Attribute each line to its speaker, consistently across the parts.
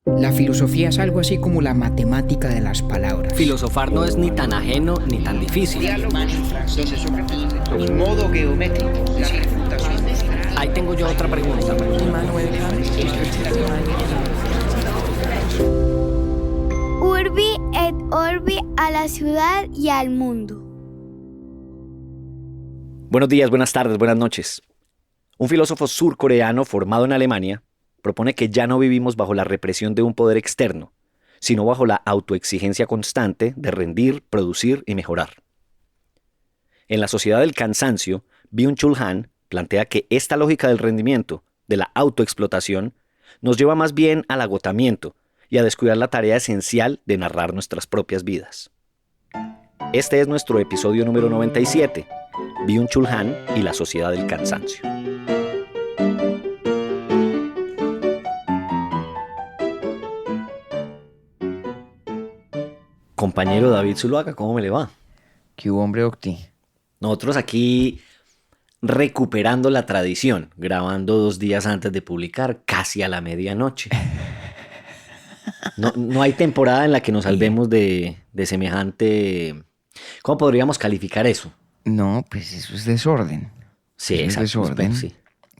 Speaker 1: La filosofía es algo así como la matemática de las palabras.
Speaker 2: Filosofar no es ni tan ajeno ni tan difícil.
Speaker 1: El modo geométrico de la refutación.
Speaker 2: Ahí tengo yo otra pregunta.
Speaker 3: Urbi et Orbi, a la ciudad y al mundo.
Speaker 4: Buenos días, buenas tardes, buenas noches. Un filósofo surcoreano formado en Alemania propone que ya no vivimos bajo la represión de un poder externo, sino bajo la autoexigencia constante de rendir, producir y mejorar. En la sociedad del cansancio, Byung-Chul Han plantea que esta lógica del rendimiento, de la autoexplotación, nos lleva más bien al agotamiento y a descuidar la tarea esencial de narrar nuestras propias vidas. Este es nuestro episodio número 97, Byung-Chul Han y la sociedad del cansancio. Compañero David Zuluaga, ¿cómo me le va?
Speaker 5: ¿Qué hubo, hombre, Octi?
Speaker 4: Nosotros aquí recuperando la tradición, grabando 2 días antes de publicar, casi a la medianoche. No hay temporada en la que nos salvemos de semejante... ¿Cómo podríamos calificar eso?
Speaker 5: No, pues eso es desorden.
Speaker 4: Sí,
Speaker 5: Eso es
Speaker 4: exacto.
Speaker 5: desorden.
Speaker 4: Sí.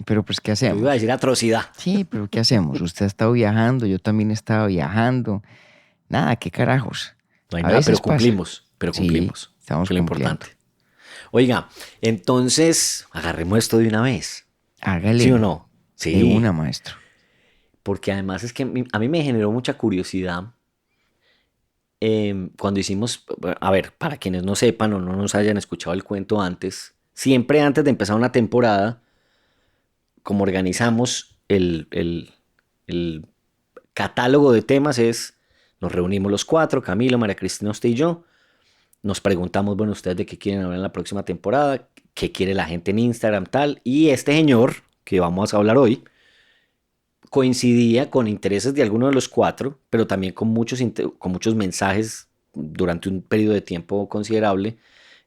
Speaker 5: Pero pues, ¿qué
Speaker 4: Yo
Speaker 5: hacemos?
Speaker 4: iba a decir atrocidad.
Speaker 5: Sí, pero ¿qué hacemos? Usted ha estado viajando, yo también he estado viajando. Nada, ¿qué carajos?
Speaker 4: No hay
Speaker 5: A
Speaker 4: nada,
Speaker 5: veces
Speaker 4: pero
Speaker 5: pasa.
Speaker 4: cumplimos. Pero
Speaker 5: Sí,
Speaker 4: cumplimos.
Speaker 5: estamos
Speaker 4: Fue lo
Speaker 5: cumpliendo.
Speaker 4: importante. Oiga, entonces, agarremos esto de una vez.
Speaker 5: Hágale.
Speaker 4: ¿Sí o no? Sí.
Speaker 5: De una, maestro.
Speaker 4: Porque además es que a mí me generó mucha curiosidad cuando hicimos, a ver, para quienes no sepan o no nos hayan escuchado el cuento antes, siempre antes de empezar una temporada, como organizamos el catálogo de temas es, nos reunimos los 4, Camilo, María Cristina, usted y yo, nos preguntamos, bueno, ustedes de qué quieren hablar en la próxima temporada, qué quiere la gente en Instagram, tal, y este señor que vamos a hablar hoy, coincidía con intereses de alguno de los 4, pero también con muchos mensajes durante un periodo de tiempo considerable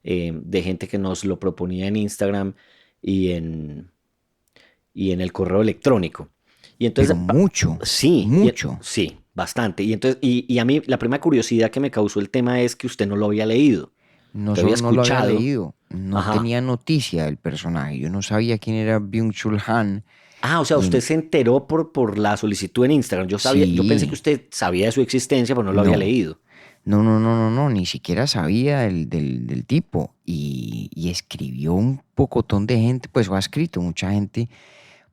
Speaker 4: de gente que nos lo proponía en Instagram y en el correo electrónico. Y entonces,
Speaker 5: Pero mucho.
Speaker 4: sí,
Speaker 5: Mucho.
Speaker 4: sí, bastante. Y entonces, y a mí la primera curiosidad que me causó el tema es que usted no lo había leído.
Speaker 5: No
Speaker 4: Te había
Speaker 5: solo no lo había
Speaker 4: escuchado.
Speaker 5: leído, no
Speaker 4: Ajá.
Speaker 5: tenía noticia del personaje. Yo no sabía quién era Byung-Chul Han.
Speaker 4: Ah, o sea, usted se enteró por la solicitud en Instagram. Yo pensé
Speaker 5: Sí.
Speaker 4: que usted sabía de su existencia, pero no lo había
Speaker 5: No.
Speaker 4: leído.
Speaker 5: No, ni siquiera sabía del tipo. Y escribió un pocotón de gente, pues o ha escrito mucha gente.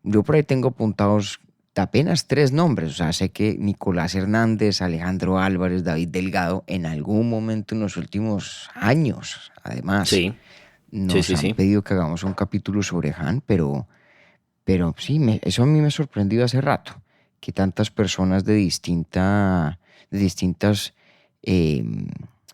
Speaker 5: Yo por ahí tengo apuntados apenas 3 nombres. O sea, sé que Nicolás Hernández, Alejandro Álvarez, David Delgado, en algún momento en los últimos años, además,
Speaker 4: Sí,
Speaker 5: nos
Speaker 4: sí.
Speaker 5: han pedido que hagamos un capítulo sobre Han, pero sí, eso a mí me sorprendió hace rato, que tantas personas de distintas, eh,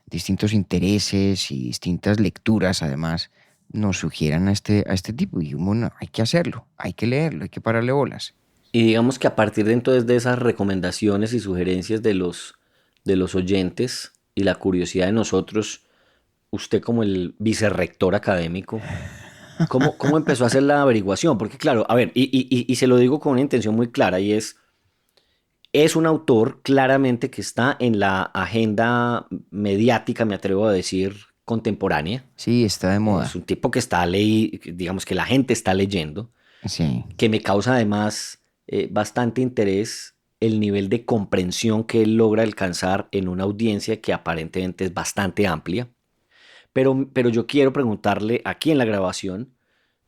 Speaker 5: distintos intereses y distintas lecturas, además, nos sugieran a este tipo. Y bueno, hay que hacerlo, hay que leerlo, hay que pararle bolas.
Speaker 4: y digamos que a partir de entonces de esas recomendaciones y sugerencias de los oyentes y la curiosidad de nosotros, usted como el vicerrector académico, ¿cómo empezó a hacer la averiguación? Porque claro, a ver, y se lo digo con una intención muy clara y es un autor claramente que está en la agenda mediática, me atrevo a decir, contemporánea.
Speaker 5: Sí, está de moda.
Speaker 4: Es un tipo que digamos que la gente está leyendo,
Speaker 5: Sí,
Speaker 4: que me causa además bastante interés el nivel de comprensión que él logra alcanzar en una audiencia que aparentemente es bastante amplia. Pero yo quiero preguntarle aquí en la grabación,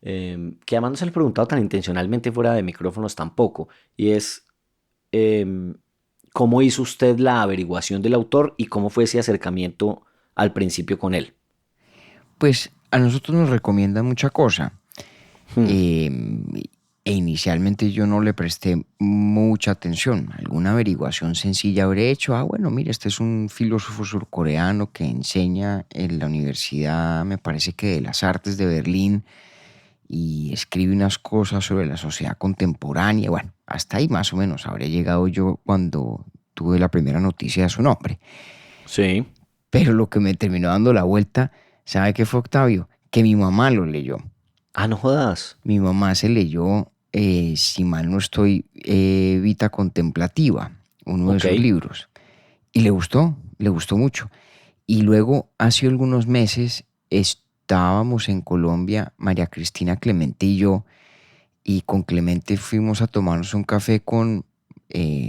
Speaker 4: que además no se le he preguntado tan intencionalmente fuera de micrófonos tampoco, y es ¿cómo hizo usted la averiguación del autor y cómo fue ese acercamiento al principio con él?
Speaker 5: pues a nosotros nos recomiendan mucha cosa.
Speaker 4: Hmm.
Speaker 5: E inicialmente yo no le presté mucha atención. Alguna averiguación sencilla habré hecho. Bueno, mire, este es un filósofo surcoreano que enseña en la Universidad, me parece que de las Artes de Berlín, y escribe unas cosas sobre la sociedad contemporánea. Bueno, hasta ahí más o menos habré llegado yo cuando tuve la primera noticia de su nombre.
Speaker 4: Sí.
Speaker 5: Pero lo que me terminó dando la vuelta, ¿sabe qué fue, Octavio? Que mi mamá lo leyó.
Speaker 4: Ah, no jodas.
Speaker 5: Mi mamá se leyó, si mal no estoy, Vita Contemplativa, uno de
Speaker 4: Ok.
Speaker 5: esos libros. Y le gustó mucho. Y luego, hace algunos meses, estábamos en Colombia, María Cristina, Clemente y yo, y con Clemente fuimos a tomarnos un café con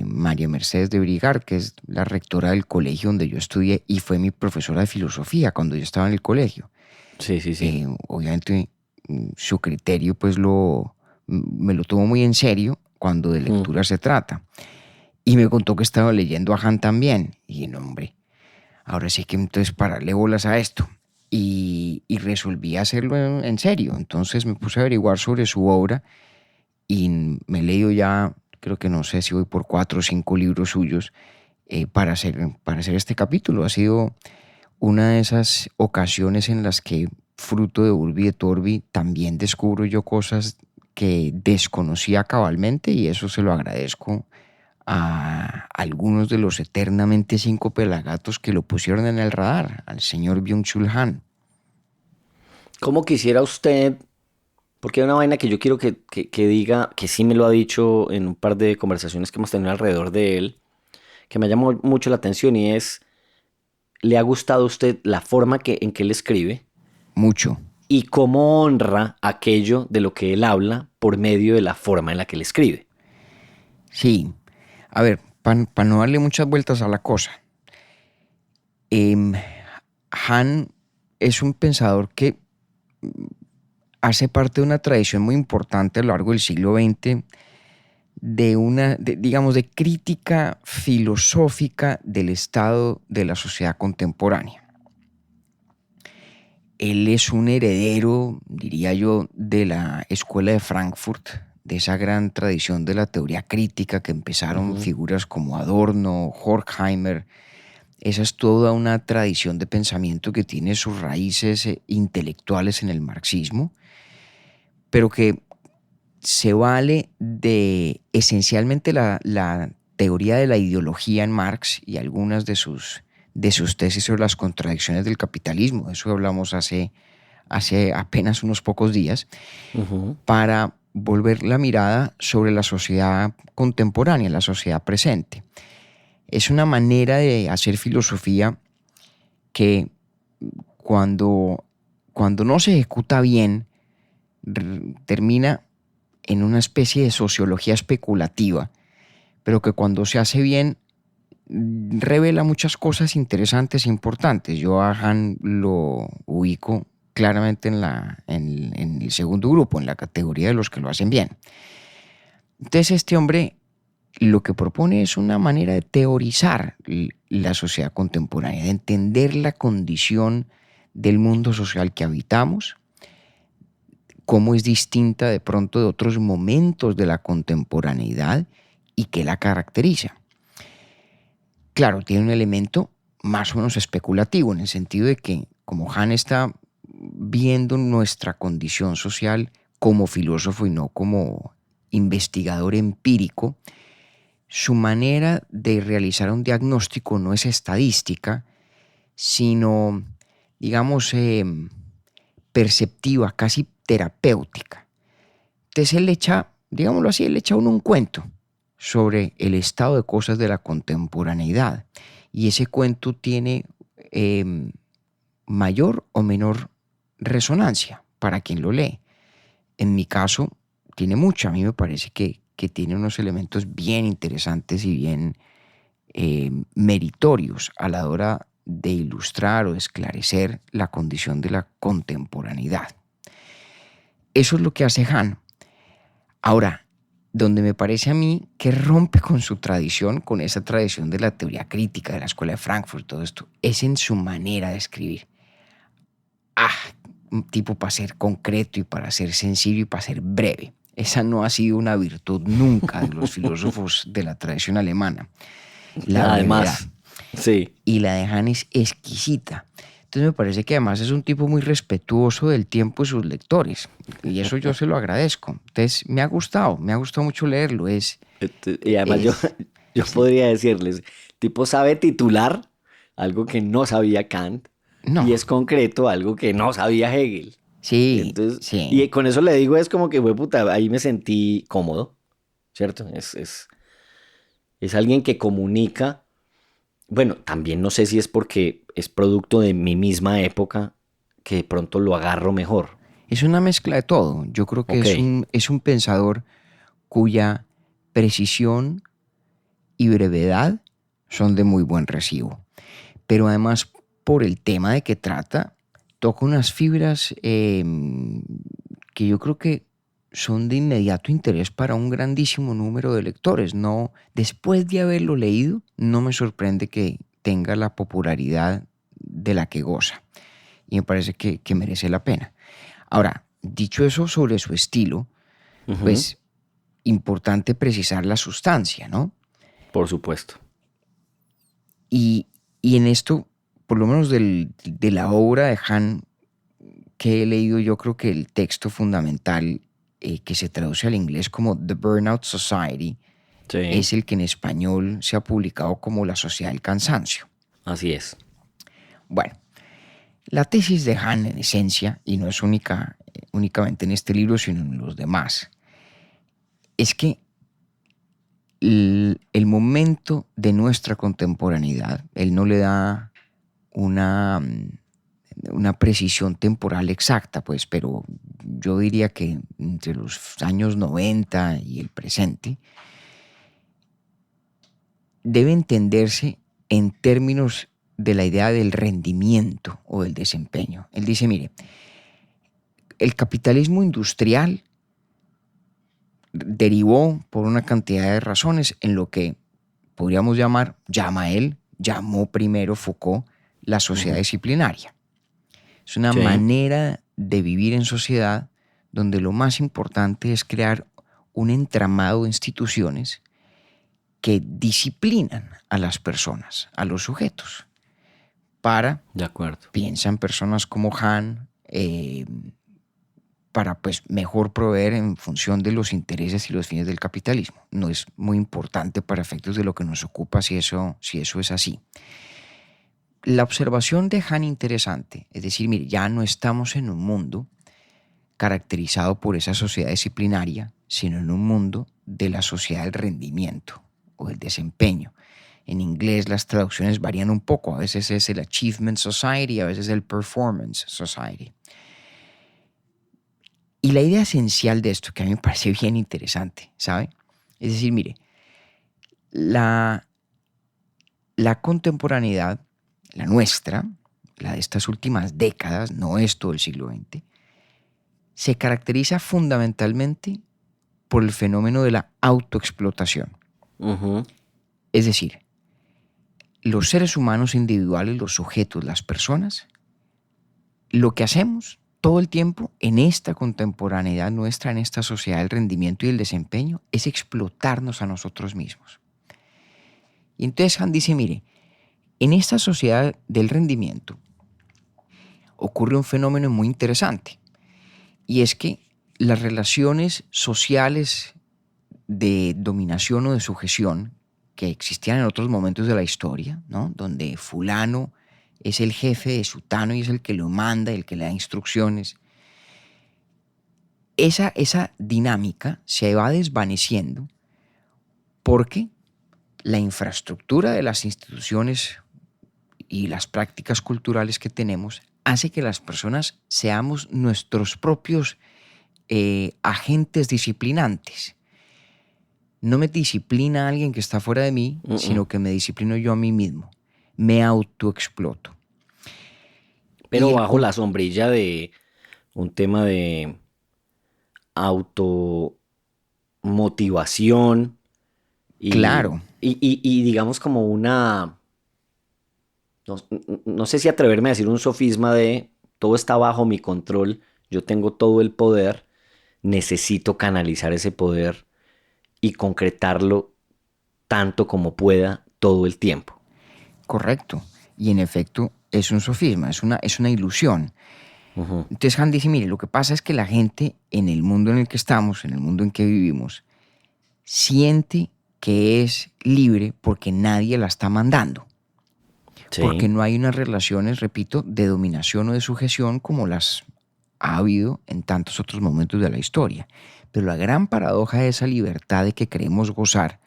Speaker 5: María Mercedes de Brigar, que es la rectora del colegio donde yo estudié y fue mi profesora de filosofía cuando yo estaba en el colegio.
Speaker 4: Sí, sí, sí.
Speaker 5: Obviamente su criterio pues me lo tomo muy en serio cuando de lectura se trata. Y me contó que estaba leyendo a Han también. Y dije, no, hombre, ahora sí que entonces pararle bolas a esto. Y resolví hacerlo en serio. Entonces me puse a averiguar sobre su obra y me he leído ya, creo que no sé si voy por 4 o 5 libros suyos para hacer este capítulo. Ha sido una de esas ocasiones en las que, fruto de Urbi et Orbi, también descubro yo cosas que desconocía cabalmente, y eso se lo agradezco a algunos de los eternamente 5 pelagatos que lo pusieron en el radar, al señor Byung-Chul Han.
Speaker 4: ¿Cómo quisiera usted? Porque hay una vaina que yo quiero que diga, que sí me lo ha dicho en un par de conversaciones que hemos tenido alrededor de él, que me llamó mucho la atención, y es, ¿le ha gustado a usted la forma en que él escribe
Speaker 5: Mucho.
Speaker 4: y cómo honra aquello de lo que él habla por medio de la forma en la que él escribe?
Speaker 5: Sí. A ver, para no darle muchas vueltas a la cosa, Han es un pensador que hace parte de una tradición muy importante a lo largo del siglo XX digamos, de crítica filosófica del estado de la sociedad contemporánea. Él es un heredero, diría yo, de la escuela de Frankfurt, de esa gran tradición de la teoría crítica que empezaron figuras como Adorno, Horkheimer. Esa es toda una tradición de pensamiento que tiene sus raíces intelectuales en el marxismo, pero que se vale de esencialmente la teoría de la ideología en Marx y algunas de sus tesis sobre las contradicciones del capitalismo. De eso hablamos hace apenas unos pocos días, para volver la mirada sobre la sociedad contemporánea, la sociedad presente. Es una manera de hacer filosofía que cuando no se ejecuta bien, termina en una especie de sociología especulativa, pero que cuando se hace bien revela muchas cosas interesantes e importantes. Yo a Han lo ubico claramente en el segundo grupo, en la categoría de los que lo hacen bien. Entonces este hombre lo que propone es una manera de teorizar la sociedad contemporánea, de entender la condición del mundo social que habitamos, cómo es distinta de pronto de otros momentos de la contemporaneidad y qué la caracteriza. Claro, tiene un elemento más o menos especulativo, en el sentido de que, como Han está viendo nuestra condición social como filósofo y no como investigador empírico, su manera de realizar un diagnóstico no es estadística, sino, digamos, perceptiva, casi terapéutica. Entonces él echa, digámoslo así, él echa un cuento sobre el estado de cosas de la contemporaneidad, y ese cuento tiene mayor o menor resonancia para quien lo lee. En mi caso tiene mucha. A mí me parece que tiene unos elementos bien interesantes y bien meritorios a la hora de ilustrar o de esclarecer la condición de la contemporaneidad. Eso es lo que hace Han. Ahora, donde me parece a mí que rompe con su tradición, con esa tradición de la teoría crítica de la escuela de Frankfurt, todo esto, es en su manera de escribir. Un tipo para ser concreto y para ser sencillo y para ser breve. Esa no ha sido una virtud nunca de los filósofos de la tradición alemana. La
Speaker 4: Además,
Speaker 5: brevedad.
Speaker 4: sí.
Speaker 5: Y la de Han es exquisita. Entonces me parece que además es un tipo muy respetuoso del tiempo de sus lectores. Y eso yo se lo agradezco. Entonces me ha gustado mucho leerlo.
Speaker 4: Y además yo podría decirles, tipo sabe titular algo que no sabía Kant,
Speaker 5: No.
Speaker 4: y es concreto algo que no sabía Hegel.
Speaker 5: Sí,
Speaker 4: Entonces,
Speaker 5: sí.
Speaker 4: y con eso le digo, es como que, güey, puta, ahí me sentí cómodo, ¿cierto? Es alguien que comunica. Bueno, también no sé si es porque es producto de mi misma época que de pronto lo agarro mejor.
Speaker 5: Es una mezcla de todo. Yo creo que
Speaker 4: Ok.
Speaker 5: es un pensador cuya precisión y brevedad son de muy buen recibo. Pero además, por el tema de que trata, toca unas fibras que yo creo que son de inmediato interés para un grandísimo número de lectores. No, después de haberlo leído, no me sorprende que tenga la popularidad de la que goza. Y me parece que merece la pena. Ahora, dicho eso sobre su estilo,
Speaker 4: Ujú.
Speaker 5: pues importante precisar la sustancia, ¿no?
Speaker 4: Por supuesto.
Speaker 5: Y en esto, por lo menos de la obra de Han que he leído, yo creo que el texto fundamental que se traduce al inglés como The Burnout Society
Speaker 4: Sí,
Speaker 5: es el que en español se ha publicado como La Sociedad del Cansancio.
Speaker 4: así es.
Speaker 5: Bueno, la tesis de Han en esencia, y no es únicamente en este libro, sino en los demás, es que el momento de nuestra contemporaneidad, él no le da una precisión temporal exacta, pues, pero yo diría que entre los años 90 y el presente, debe entenderse en términos de la idea del rendimiento o del desempeño. Él dice, mire, el capitalismo industrial derivó por una cantidad de razones en lo que podríamos llamó primero Foucault, la sociedad disciplinaria. Es una
Speaker 4: Sí.
Speaker 5: manera de vivir en sociedad donde lo más importante es crear un entramado de instituciones que disciplinan a las personas, a los sujetos, para,
Speaker 4: De acuerdo.
Speaker 5: piensan personas como Han, para pues mejor proveer en función de los intereses y los fines del capitalismo. No es muy importante para efectos de lo que nos ocupa si eso es así. La observación de Han interesante, es decir, mire, ya no estamos en un mundo caracterizado por esa sociedad disciplinaria, sino en un mundo de la sociedad del rendimiento o del desempeño. En inglés las traducciones varían un poco, a veces es el Achievement Society, a veces el Performance Society. Y la idea esencial de esto, que a mí me parece bien interesante, ¿sabe? Es decir, mire, la contemporaneidad, la nuestra, la de estas últimas décadas, no es todo el siglo XX, se caracteriza fundamentalmente por el fenómeno de la autoexplotación.
Speaker 4: Ujú.
Speaker 5: Es decir, los seres humanos individuales, los sujetos, las personas, lo que hacemos todo el tiempo en esta contemporaneidad nuestra, en esta sociedad del rendimiento y del desempeño, es explotarnos a nosotros mismos. Y entonces Han dice, mire, en esta sociedad del rendimiento ocurre un fenómeno muy interesante, y es que las relaciones sociales de dominación o de sujeción que existían en otros momentos de la historia, ¿no? Donde fulano es el jefe de sutano y es el que lo manda, el que le da instrucciones. Esa dinámica se va desvaneciendo porque la infraestructura de las instituciones y las prácticas culturales que tenemos hace que las personas seamos nuestros propios agentes disciplinantes. No me disciplina alguien que está fuera de mí, sino que me disciplino yo a mí mismo. Me autoexploto.
Speaker 4: Pero
Speaker 5: Y
Speaker 4: bajo la sombrilla de un tema de automotivación y,
Speaker 5: Claro.
Speaker 4: y digamos como una, no sé si atreverme a decir un sofisma de todo está bajo mi control, yo tengo todo el poder, necesito canalizar ese poder y concretarlo tanto como pueda todo el tiempo.
Speaker 5: Correcto. Y en efecto es un sofisma, es una ilusión.
Speaker 4: Ujú.
Speaker 5: Entonces Han dice, mire, lo que pasa es que la gente en el mundo en el que estamos, en el mundo en que vivimos, siente que es libre porque nadie la está mandando.
Speaker 4: Sí.
Speaker 5: Porque no hay unas relaciones, repito, de dominación o de sujeción como las ha habido en tantos otros momentos de la historia. Pero la gran paradoja de esa libertad de que queremos gozar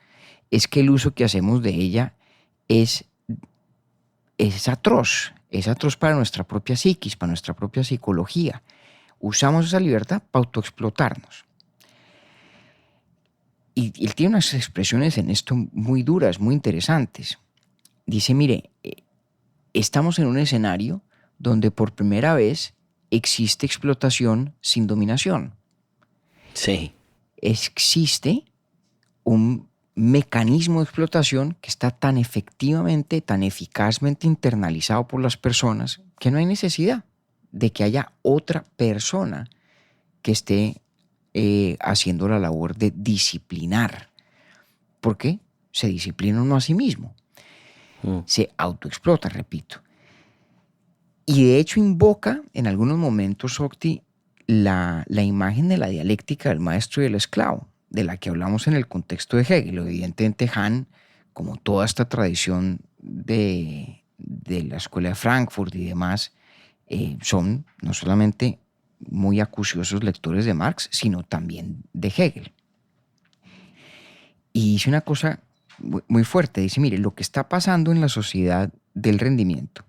Speaker 5: es que el uso que hacemos de ella es atroz. Es atroz para nuestra propia psiquis, para nuestra propia psicología. Usamos esa libertad para autoexplotarnos. Y él tiene unas expresiones en esto muy duras, muy interesantes. Dice, mire, estamos en un escenario donde por primera vez existe explotación sin dominación.
Speaker 4: Sí.
Speaker 5: Existe un mecanismo de explotación que está tan efectivamente, tan eficazmente internalizado por las personas que no hay necesidad de que haya otra persona que esté haciendo la labor de disciplinar. ¿Por qué? Se disciplina uno a sí mismo. Se autoexplota, repito. Y de hecho invoca en algunos momentos, Octi, la imagen de la dialéctica del maestro y el esclavo, de la que hablamos en el contexto de Hegel. Evidentemente, Hahn, como toda esta tradición de la escuela de Frankfurt y demás, son no solamente muy acuciosos lectores de Marx, sino también de Hegel. Y dice una cosa muy fuerte, dice, mire, lo que está pasando en la sociedad del rendimiento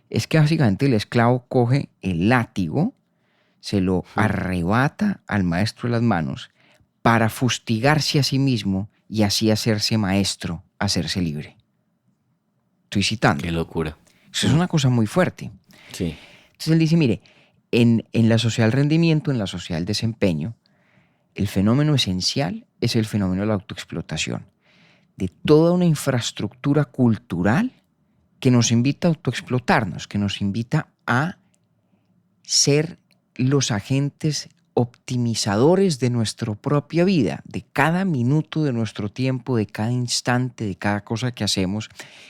Speaker 5: es que básicamente el esclavo coge el látigo, se lo arrebata al maestro de las manos para fustigarse a sí mismo y así hacerse maestro, hacerse libre. Estoy citando.
Speaker 4: Qué locura.
Speaker 5: Eso es una cosa muy fuerte.
Speaker 4: Sí.
Speaker 5: Entonces él dice, mire, en la sociedad del rendimiento, en la sociedad del desempeño, el fenómeno esencial es el fenómeno de la autoexplotación, de toda una infraestructura cultural que nos invita a autoexplotarnos, que nos invita a ser los agentes optimizadores de nuestra propia vida, de cada minuto de nuestro tiempo, de cada instante, de cada cosa que hacemos.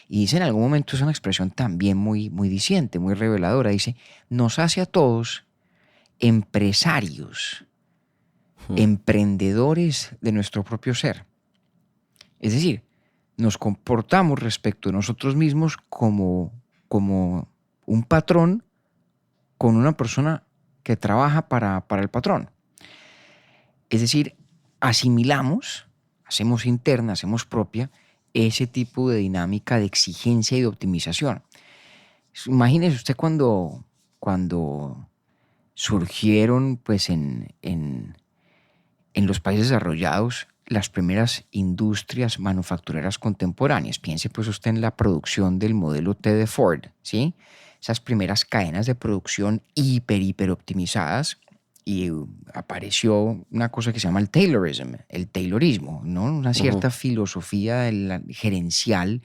Speaker 5: Y dice en algún momento, es una expresión también muy, muy diciente, muy reveladora, dice, nos hace a todos empresarios, emprendedores de nuestro propio ser. Es decir, nos comportamos respecto de nosotros mismos como un patrón con una persona que trabaja para el patrón. Es decir, asimilamos, hacemos interna, hacemos propia ese tipo de dinámica de exigencia y de optimización. Imagínese usted cuando surgieron pues, en los países desarrollados las primeras industrias manufactureras contemporáneas. Piense pues usted en la producción del modelo T de Ford, ¿sí? Esas primeras cadenas de producción hiper optimizadas, y apareció una cosa que se llama el Taylorismo, ¿no? Una cierta filosofía gerencial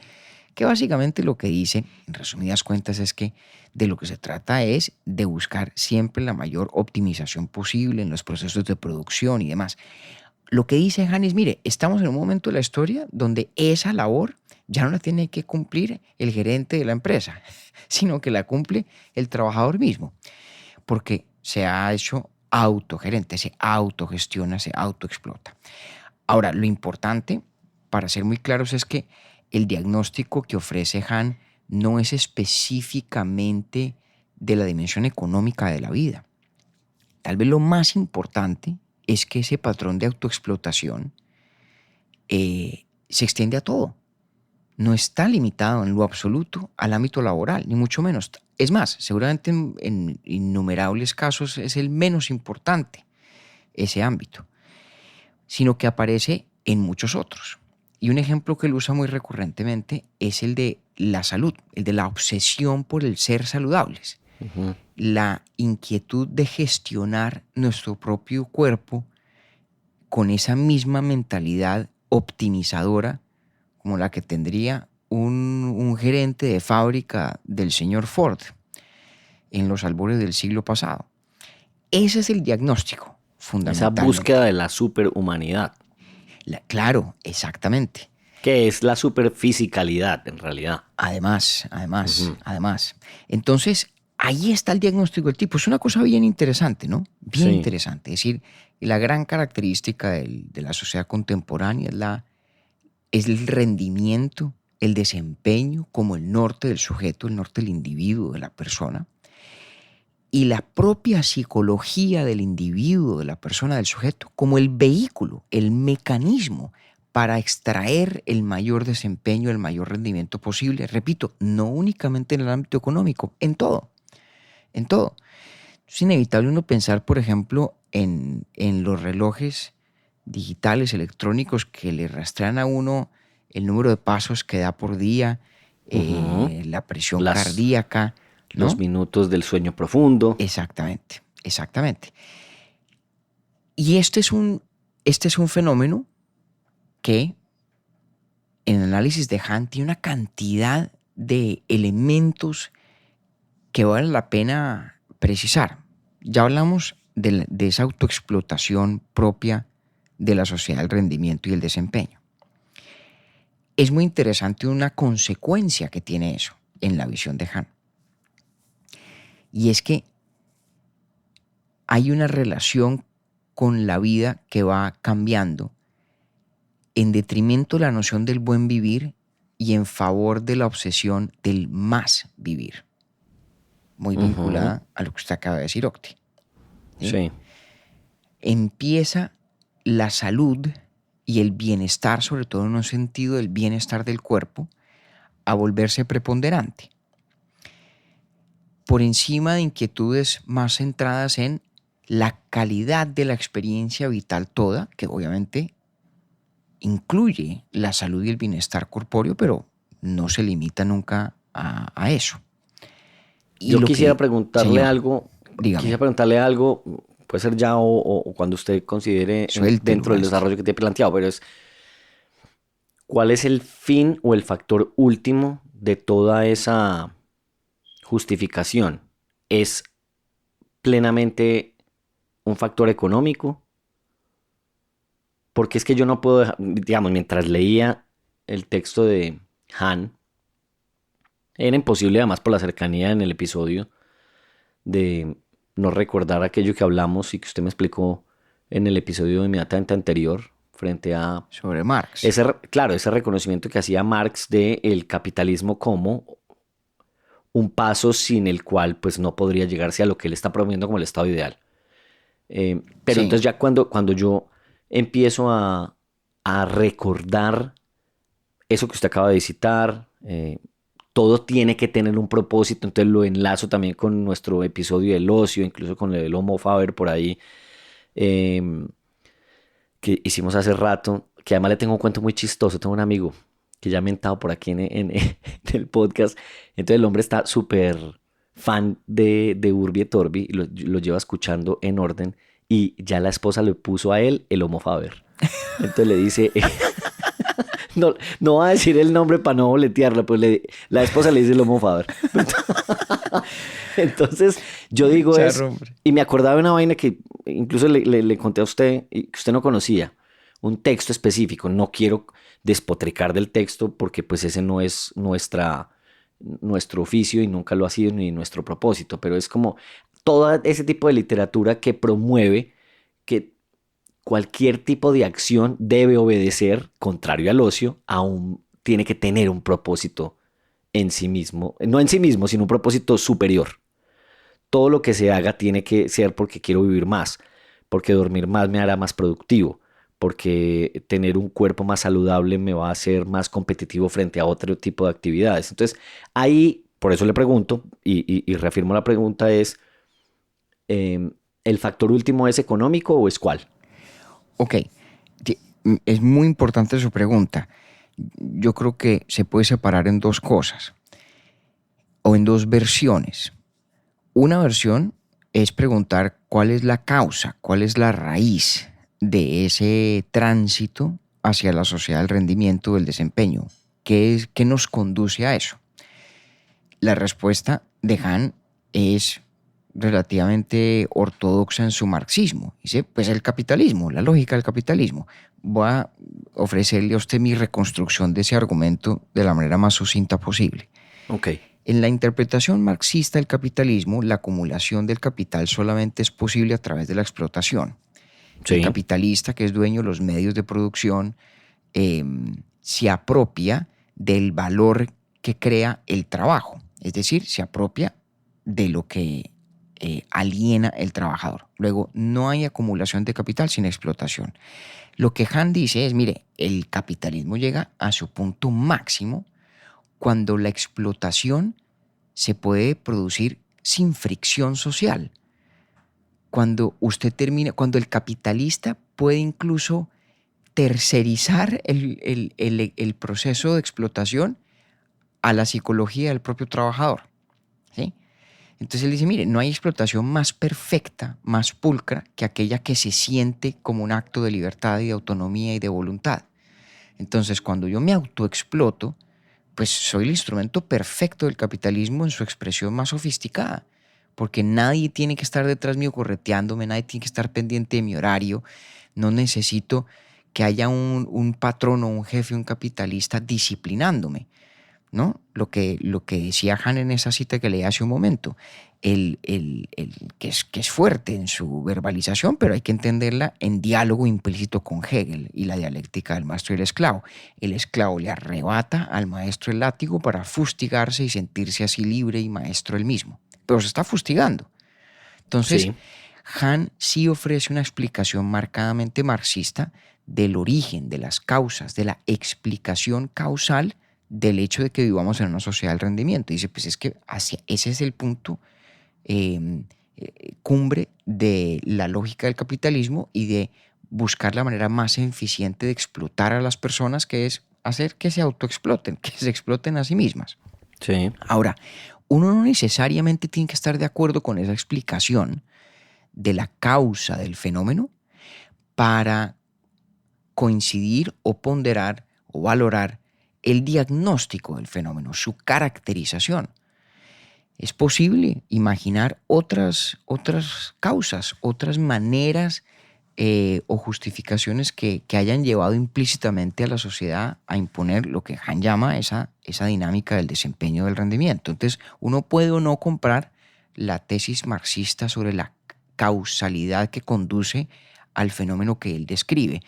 Speaker 5: que básicamente lo que dice, en resumidas cuentas, es que de lo que se trata es de buscar siempre la mayor optimización posible en los procesos de producción y demás. Lo que dice Hahn es, mire, estamos en un momento de la historia donde esa labor ya no la tiene que cumplir el gerente de la empresa, sino que la cumple el trabajador mismo, porque se ha hecho autogerente, se autogestiona, se autoexplota. Ahora, lo importante, para ser muy claros, es que el diagnóstico que ofrece Hahn no es específicamente de la dimensión económica de la vida. Tal vez lo más importante es que ese patrón de autoexplotación se extiende a todo. No está limitado en lo absoluto al ámbito laboral, ni mucho menos. Es más, seguramente en innumerables casos es el menos importante ese ámbito, sino que aparece en muchos otros. Y un ejemplo que él usa muy recurrentemente es el de la salud, el de la obsesión por el ser saludables. La inquietud de gestionar nuestro propio cuerpo con esa misma mentalidad optimizadora como la que tendría un gerente de fábrica del señor Ford en los albores del siglo pasado. Ese es el diagnóstico fundamental.
Speaker 4: Esa búsqueda de la superhumanidad.
Speaker 5: Claro, exactamente.
Speaker 4: Que es la superfisicalidad, en realidad.
Speaker 5: Además. Entonces, ahí está el diagnóstico del tipo. Es una cosa bien interesante, ¿no? Bien interesante. Es decir, la gran característica de la sociedad contemporánea es el rendimiento, el desempeño como el norte del sujeto, el norte del individuo, de la persona. Y la propia psicología del individuo, de la persona, del sujeto, como el vehículo, el mecanismo para extraer el mayor desempeño, el mayor rendimiento posible. Repito, no únicamente en el ámbito económico, en todo, en todo. Es inevitable uno pensar, por ejemplo, en los relojes digitales, electrónicos, que le rastrean a uno el número de pasos que da por día, la presión cardíaca, ¿no?
Speaker 4: Los minutos del sueño profundo.
Speaker 5: Exactamente, exactamente. Y este es un fenómeno que en el análisis de Hahn tiene una cantidad de elementos que vale la pena precisar. Ya hablamos de esa autoexplotación propia de la sociedad del rendimiento y el desempeño. Es muy interesante una consecuencia que tiene eso en la visión de Hahn. Y es que hay una relación con la vida que va cambiando en detrimento de la noción del buen vivir y en favor de la obsesión del más vivir. Muy vinculada a lo que usted acaba de decir, Octi.
Speaker 4: Sí.
Speaker 5: Empieza la salud y el bienestar, sobre todo en un sentido del bienestar del cuerpo, a volverse preponderante, por encima de inquietudes más centradas en la calidad de la experiencia vital toda, que obviamente incluye la salud y el bienestar corpóreo, pero no se limita nunca a eso. Y
Speaker 4: Yo quisiera preguntarle
Speaker 5: señor,
Speaker 4: algo.
Speaker 5: dígame.
Speaker 4: Quisiera preguntarle algo, puede ser ya o cuando usted considere
Speaker 5: Suéltelo,
Speaker 4: dentro del
Speaker 5: maestro.
Speaker 4: desarrollo que tiene planteado, pero es ¿cuál es el fin o el factor último de toda esa justificación? ¿Es plenamente un factor económico? Porque es que yo no puedo dejar, digamos, mientras leía el texto de Hahn, era imposible, además por la cercanía en el episodio, de no recordar aquello que hablamos y que usted me explicó en el episodio inmediatamente anterior, frente a
Speaker 5: Sobre Marx.
Speaker 4: ese reconocimiento que hacía Marx del capitalismo como un paso sin el cual pues no podría llegarse a lo que él está promoviendo como el estado ideal. Pero
Speaker 5: Sí.
Speaker 4: entonces ya cuando yo empiezo a recordar eso que usted acaba de citar, todo tiene que tener un propósito, entonces lo enlazo también con nuestro episodio del ocio, incluso con el Homo Faber por ahí, que hicimos hace rato, que además le tengo un cuento muy chistoso. Tengo un amigo que ya ha mentado por aquí en el podcast, entonces el hombre está súper fan de Urbi et Orbi y lo lleva escuchando en orden, y ya la esposa le puso a él el Homo Faber. Entonces le dice... No va a decir el nombre para no boletearla, pues la esposa le dice el Homo Faber. Entonces yo digo
Speaker 5: Charro, hombre.
Speaker 4: y me acordaba de una vaina que incluso le conté a usted y que usted no conocía, un texto específico. No quiero despotricar del texto porque pues ese no es nuestro oficio y nunca lo ha sido ni nuestro propósito, pero es como todo ese tipo de literatura que promueve que cualquier tipo de acción debe obedecer, contrario al ocio, tiene que tener un propósito en sí mismo. No en sí mismo, sino un propósito superior. Todo lo que se haga tiene que ser porque quiero vivir más, porque dormir más me hará más productivo, porque tener un cuerpo más saludable me va a hacer más competitivo frente a otro tipo de actividades. Entonces, ahí, por eso le pregunto, y reafirmo la pregunta, es, ¿el factor último es económico o es cuál?
Speaker 5: Ok, es muy importante su pregunta. Yo creo que se puede separar en dos cosas o en dos versiones. Una versión es preguntar cuál es la causa, cuál es la raíz de ese tránsito hacia la sociedad del rendimiento, del desempeño. ¿Qué nos conduce a eso? La respuesta de Hahn es relativamente ortodoxa en su marxismo. Dice, pues el capitalismo, la lógica del capitalismo. Voy a ofrecerle a usted mi reconstrucción de ese argumento de la manera más sucinta posible.
Speaker 4: Ok.
Speaker 5: En la interpretación marxista del capitalismo, la acumulación del capital solamente es posible a través de la explotación.
Speaker 4: Sí.
Speaker 5: El capitalista, que es dueño de los medios de producción, se apropia del valor que crea el trabajo. Es decir, se apropia de lo que aliena el trabajador. Luego, no hay acumulación de capital sin explotación. Lo que Han dice es, mire, el capitalismo llega a su punto máximo cuando la explotación se puede producir sin fricción social. Cuando el capitalista puede incluso tercerizar el proceso de explotación a la psicología del propio trabajador, ¿sí? Entonces él dice, mire, no hay explotación más perfecta, más pulcra que aquella que se siente como un acto de libertad y de autonomía y de voluntad. Entonces, cuando yo me autoexploto, pues soy el instrumento perfecto del capitalismo en su expresión más sofisticada, porque nadie tiene que estar detrás mío correteándome, nadie tiene que estar pendiente de mi horario, no necesito que haya un patrón o un jefe, un capitalista disciplinándome, ¿no? Lo que decía Han en esa cita que leí hace un momento, que es fuerte en su verbalización, pero hay que entenderla en diálogo implícito con Hegel y la dialéctica del maestro y el esclavo. El esclavo le arrebata al maestro el látigo para fustigarse y sentirse así libre y maestro él mismo, pero se está fustigando. Entonces,
Speaker 4: Sí.
Speaker 5: Han sí ofrece una explicación marcadamente marxista del origen, de las causas, de la explicación causal del hecho de que vivamos en una sociedad del rendimiento. Dice, pues es que ese es el punto cumbre de la lógica del capitalismo y de buscar la manera más eficiente de explotar a las personas, que es hacer que se autoexploten, que se exploten a sí mismas.
Speaker 4: Sí.
Speaker 5: Ahora, uno no necesariamente tiene que estar de acuerdo con esa explicación de la causa del fenómeno para coincidir o ponderar o valorar el diagnóstico del fenómeno, su caracterización. Es posible imaginar otras causas, otras maneras o justificaciones que hayan llevado implícitamente a la sociedad a imponer lo que Han llama esa dinámica del desempeño del rendimiento. Entonces, uno puede o no comprar la tesis marxista sobre la causalidad que conduce al fenómeno que él describe,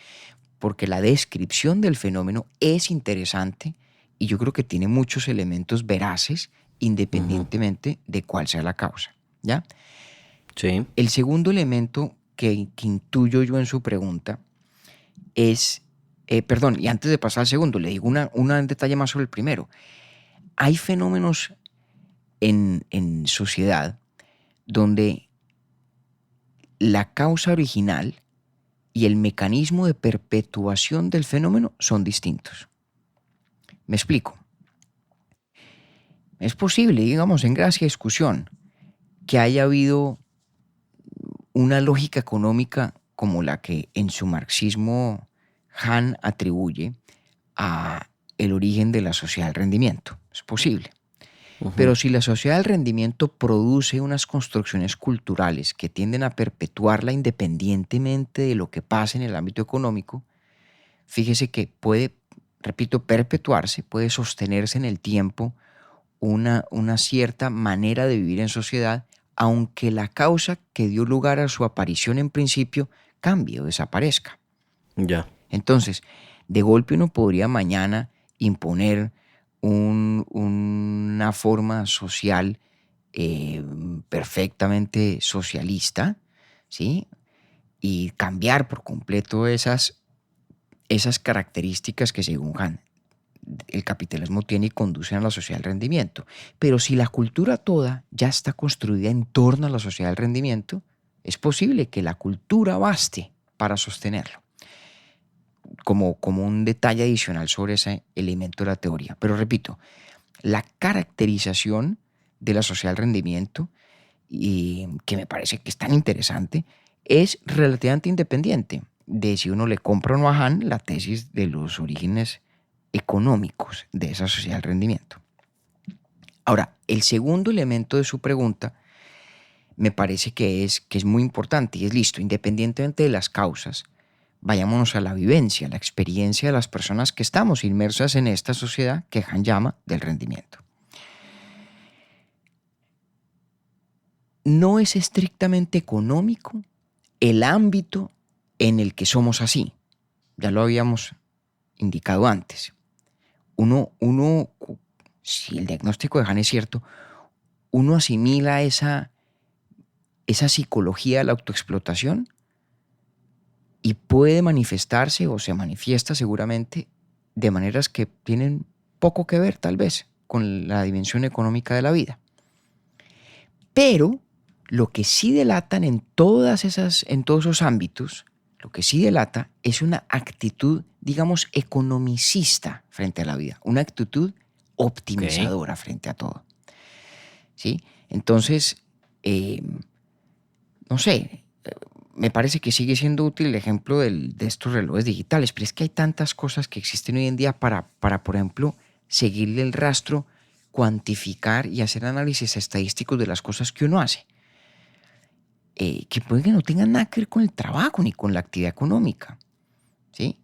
Speaker 5: porque la descripción del fenómeno es interesante y yo creo que tiene muchos elementos veraces independientemente de cuál sea la causa, ¿ya?
Speaker 4: Sí.
Speaker 5: El segundo elemento que intuyo yo en su pregunta es, y antes de pasar al segundo, le digo un detalle más sobre el primero. Hay fenómenos en sociedad donde la causa original y el mecanismo de perpetuación del fenómeno son distintos. Me explico. Es posible, digamos, en gracia y discusión, que haya habido una lógica económica como la que en su marxismo Han atribuye a el origen de la sociedad del rendimiento. Es posible. Pero si la sociedad del rendimiento produce unas construcciones culturales que tienden a perpetuarla independientemente de lo que pase en el ámbito económico, fíjese que puede, repito, perpetuarse, puede sostenerse en el tiempo una cierta manera de vivir en sociedad, aunque la causa que dio lugar a su aparición en principio cambie o desaparezca.
Speaker 4: Ya.
Speaker 5: Entonces, de golpe uno podría mañana imponer una forma social perfectamente socialista, ¿sí? Y cambiar por completo esas características que, según Han, el capitalismo tiene y conducen a la sociedad del rendimiento. Pero si la cultura toda ya está construida en torno a la sociedad del rendimiento, es posible que la cultura baste para sostenerlo. Como un detalle adicional sobre ese elemento de la teoría. Pero repito, la caracterización de la sociedad del rendimiento, y que me parece que es tan interesante, es relativamente independiente de si uno le compra o no a Han la tesis de los orígenes económicos de esa sociedad del rendimiento. Ahora, el segundo elemento de su pregunta me parece que es muy importante y es listo, independientemente de las causas, vayámonos a la vivencia, a la experiencia de las personas que estamos inmersas en esta sociedad que Han llama del rendimiento. No es estrictamente económico el ámbito en el que somos así. Ya lo habíamos indicado antes. Uno, si el diagnóstico de Han es cierto, uno asimila esa esa psicología de la autoexplotación y puede manifestarse o se manifiesta seguramente de maneras que tienen poco que ver tal vez con la dimensión económica de la vida. Pero lo que sí delatan en todos esos ámbitos, lo que sí delata es una actitud, digamos, economicista frente a la vida, una actitud optimizadora frente a todo. ¿Sí? Entonces, no sé, me parece que sigue siendo útil el ejemplo de estos relojes digitales, pero es que hay tantas cosas que existen hoy en día para por ejemplo, seguirle el rastro, cuantificar y hacer análisis estadísticos de las cosas que uno hace, que puede que no tengan nada que ver con el trabajo ni con la actividad económica, ¿sí?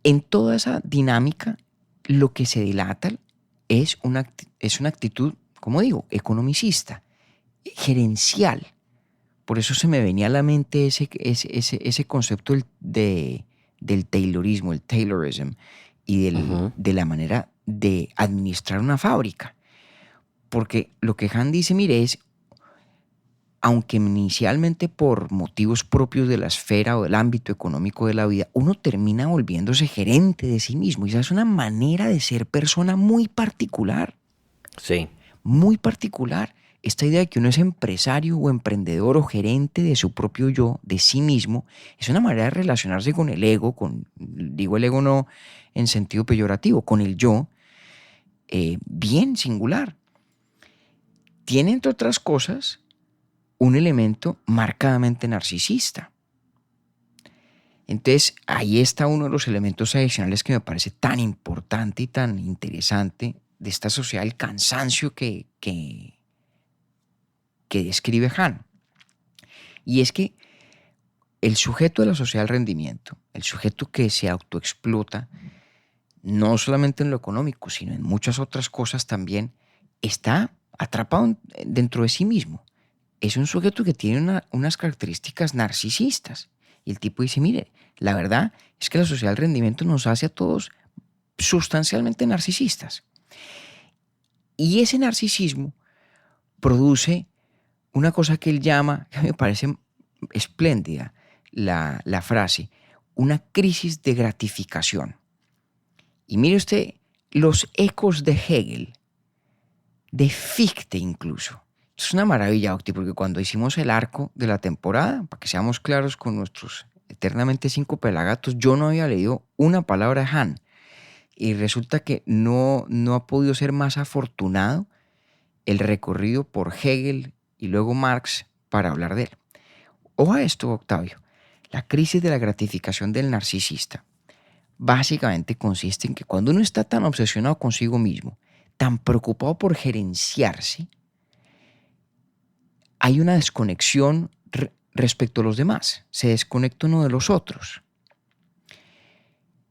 Speaker 5: En toda esa dinámica, lo que se dilata es una actitud, como digo, economicista, gerencial. Por eso se me venía a la mente ese concepto del Taylorismo, el Taylorism, y de la manera de administrar una fábrica. Porque lo que Han dice, mire, es, aunque inicialmente por motivos propios de la esfera o del ámbito económico de la vida, uno termina volviéndose gerente de sí mismo. Y esa es una manera de ser persona muy particular.
Speaker 4: Sí.
Speaker 5: Muy particular. Esta idea de que uno es empresario o emprendedor o gerente de su propio yo, de sí mismo, es una manera de relacionarse con el ego, digo el ego no en sentido peyorativo, con el yo, bien singular. Tiene, entre otras cosas, un elemento marcadamente narcisista. Entonces, ahí está uno de los elementos adicionales que me parece tan importante y tan interesante de esta sociedad, el cansancio que describe Han. Y es que el sujeto de la sociedad del rendimiento, el sujeto que se autoexplota, no solamente en lo económico, sino en muchas otras cosas también, está atrapado dentro de sí mismo. Es un sujeto que tiene unas características narcisistas. Y el tipo dice, mire, la verdad es que la sociedad del rendimiento nos hace a todos sustancialmente narcisistas. Y ese narcisismo produce una cosa que él llama, que me parece espléndida, la frase, una crisis de gratificación. Y mire usted los ecos de Hegel, de Fichte incluso. Esto es una maravilla, Octi, porque cuando hicimos el arco de la temporada, para que seamos claros con nuestros eternamente 5 pelagatos, yo no había leído una palabra de Han. Y resulta que no ha podido ser más afortunado el recorrido por Hegel y luego Marx para hablar de él. Ojo a esto, Octavio. La crisis de la gratificación del narcisista básicamente consiste en que cuando uno está tan obsesionado consigo mismo, tan preocupado por gerenciarse, hay una desconexión respecto a los demás. Se desconecta uno de los otros.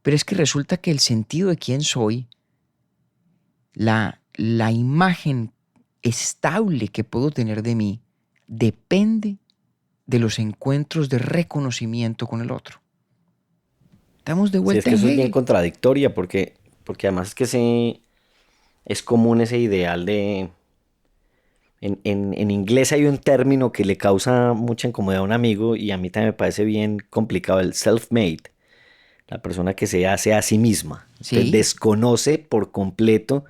Speaker 5: Pero es que resulta que el sentido de quién soy, la imagen estable que puedo tener de mí, depende de los encuentros de reconocimiento con el otro. Estamos de vuelta
Speaker 4: Sí, es que eso
Speaker 5: en
Speaker 4: es bien
Speaker 5: Hegel.
Speaker 4: contradictoria porque además es que es común ese ideal de... En inglés hay un término que le causa mucha incomodidad a un amigo y a mí también me parece bien complicado, el self-made, la persona que se hace a sí misma. Entonces,
Speaker 5: Sí.
Speaker 4: desconoce por completo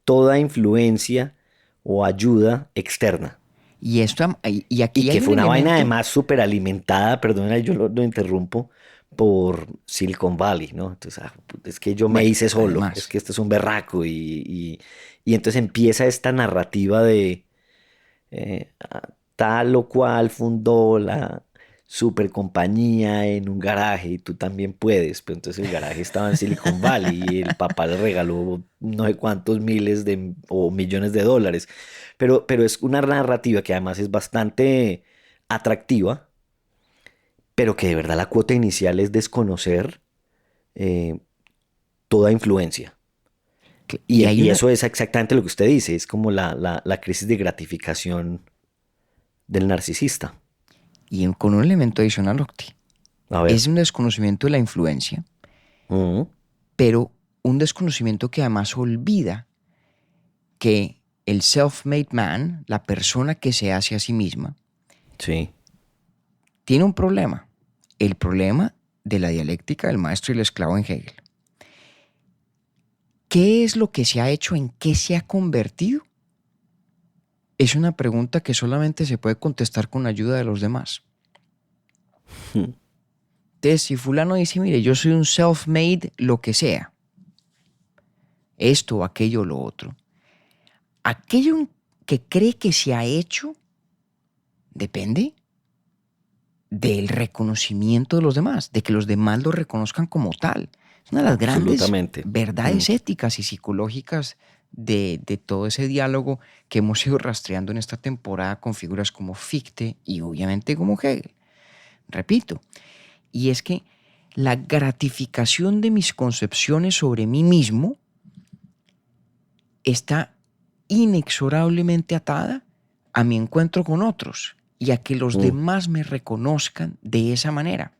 Speaker 4: toda influencia o ayuda externa.
Speaker 5: Y aquí
Speaker 4: Y
Speaker 5: hay
Speaker 4: que
Speaker 5: un
Speaker 4: fue una vaina
Speaker 5: elemento.
Speaker 4: además súper alimentada, perdona, yo lo interrumpo, por Silicon Valley, ¿no? Entonces, es que yo me
Speaker 5: Bueno,
Speaker 4: hice solo,
Speaker 5: además.
Speaker 4: es que este es un berraco y entonces empieza esta narrativa de tal o cual fundó la super compañía en un garaje y tú también puedes, pero entonces el garaje estaba en Silicon Valley y el papá le regaló no sé cuántos miles o millones de dólares, pero es una narrativa que además es bastante atractiva, pero que de verdad la cuota inicial es desconocer toda influencia.
Speaker 5: Y hay
Speaker 4: Y
Speaker 5: una,
Speaker 4: eso es exactamente lo que usted dice, es como la crisis de gratificación del narcisista.
Speaker 5: con un elemento adicional, Octi.
Speaker 4: A ver.
Speaker 5: Es un desconocimiento de la influencia,
Speaker 4: Ujú.
Speaker 5: pero un desconocimiento que además olvida que el self-made man, la persona que se hace a sí misma,
Speaker 4: Sí.
Speaker 5: tiene un problema. El problema de la dialéctica del maestro y el esclavo en Hegel. ¿Qué es lo que se ha hecho? ¿En qué se ha convertido? Es una pregunta que solamente se puede contestar con la ayuda de los demás. Entonces, si fulano dice, mire, yo soy un self-made lo que sea, esto, aquello, lo otro, aquello que cree que se ha hecho depende del reconocimiento de los demás, de que los demás lo reconozcan como tal. Es una de las grandes
Speaker 4: Absolutamente.
Speaker 5: verdades éticas y psicológicas de todo ese diálogo que hemos ido rastreando en esta temporada con figuras como Fichte y obviamente como Hegel. Repito, y es que la gratificación de mis concepciones sobre mí mismo está inexorablemente atada a mi encuentro con otros y a que los demás me reconozcan de esa manera.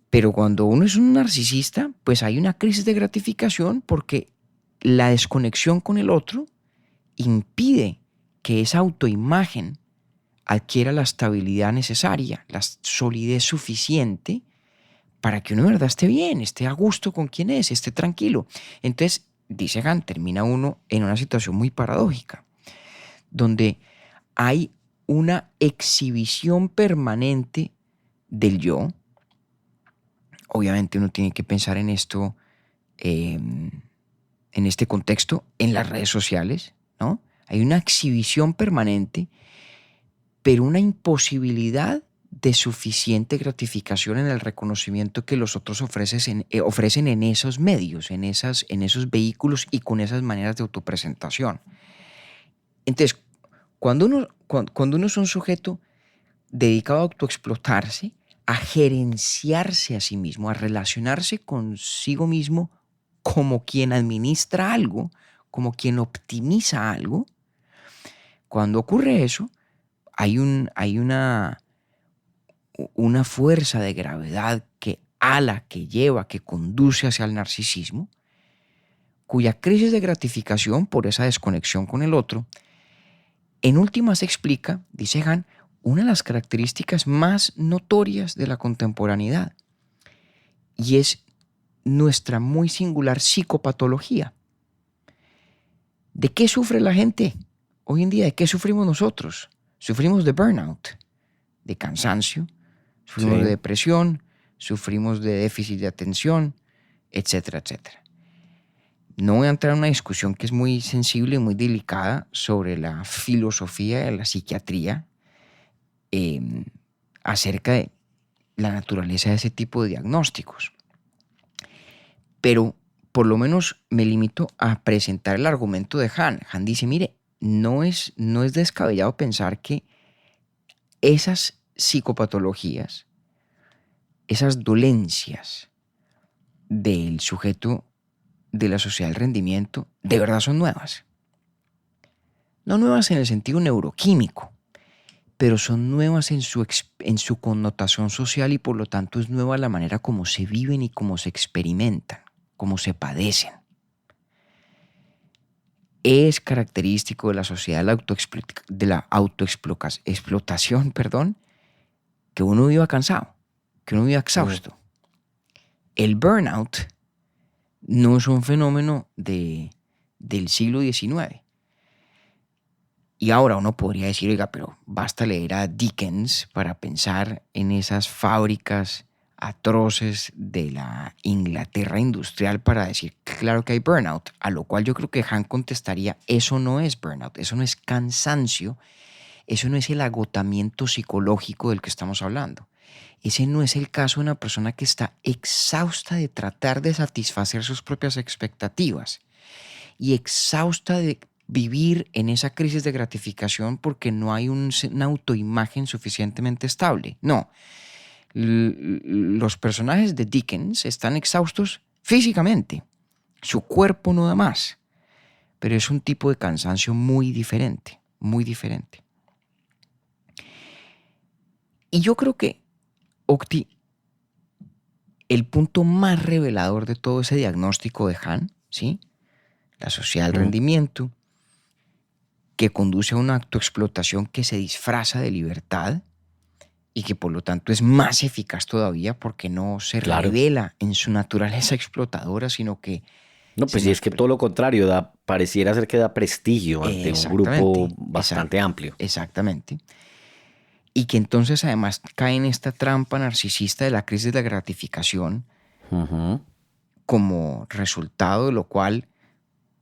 Speaker 5: Pero cuando uno es un narcisista, pues hay una crisis de gratificación porque la desconexión con el otro impide que esa autoimagen adquiera la estabilidad necesaria, la solidez suficiente para que uno de verdad esté bien, esté a gusto con quien es, esté tranquilo. Entonces, dice Kant, termina uno en una situación muy paradójica, donde hay una exhibición permanente del yo. Obviamente uno tiene que pensar en esto, en este contexto, en las redes sociales, ¿no? Hay una exhibición permanente, pero una imposibilidad de suficiente gratificación en el reconocimiento que los otros ofrecen en esos medios, en esos vehículos y con esas maneras de autopresentación. Entonces, cuando uno es un sujeto dedicado a autoexplotarse, a gerenciarse a sí mismo, a relacionarse consigo mismo como quien administra algo, como quien optimiza algo, cuando ocurre eso, hay una fuerza de gravedad que ala, que lleva, que conduce hacia el narcisismo, cuya crisis de gratificación por esa desconexión con el otro, en última se explica, dice Hahn, una de las características más notorias de la contemporaneidad, y es nuestra muy singular psicopatología. ¿De qué sufre la gente hoy en día? ¿De qué sufrimos nosotros? Sufrimos de burnout, de cansancio, sufrimos de depresión, sufrimos de déficit de atención, etcétera, etcétera. No voy a entrar en una discusión que es muy sensible y muy delicada sobre la filosofía de la psiquiatría acerca de la naturaleza de ese tipo de diagnósticos. Pero por lo menos me limito a presentar el argumento de Hahn. Hahn dice, mire, no es descabellado pensar que esas psicopatologías, esas dolencias del sujeto de la sociedad del rendimiento, de verdad son nuevas. No nuevas en el sentido neuroquímico, pero son nuevas en su connotación social y por lo tanto es nueva la manera como se viven y cómo se experimentan, cómo se padecen. Es característico de la sociedad de la autoexplotación, que uno viva cansado, que uno viva exhausto. El burnout no es un fenómeno del siglo XIX. Y ahora uno podría decir, oiga, pero basta leer a Dickens para pensar en esas fábricas atroces de la Inglaterra industrial para decir, claro que hay burnout, a lo cual yo creo que Hahn contestaría, eso no es burnout, eso no es cansancio, eso no es el agotamiento psicológico del que estamos hablando. Ese no es el caso de una persona que está exhausta de tratar de satisfacer sus propias expectativas y exhausta de vivir en esa crisis de gratificación porque no hay una autoimagen suficientemente estable. No. Los personajes de Dickens están exhaustos físicamente. Su cuerpo no da más. Pero es un tipo de cansancio muy diferente, muy diferente. Y yo creo que, Octi, el punto más revelador de todo ese diagnóstico de Hahn, ¿sí? La sociedad del rendimiento, que conduce a una autoexplotación que se disfraza de libertad y que por lo tanto es más eficaz todavía porque no se
Speaker 4: Claro.
Speaker 5: revela en su naturaleza explotadora, sino que
Speaker 4: No, pues sí, es que todo lo contrario, pareciera ser que da prestigio ante un grupo
Speaker 5: Exactamente,
Speaker 4: bastante amplio.
Speaker 5: exactamente. Y que entonces además cae en esta trampa narcisista de la crisis de la gratificación,
Speaker 4: Ujú.
Speaker 5: como resultado de lo cual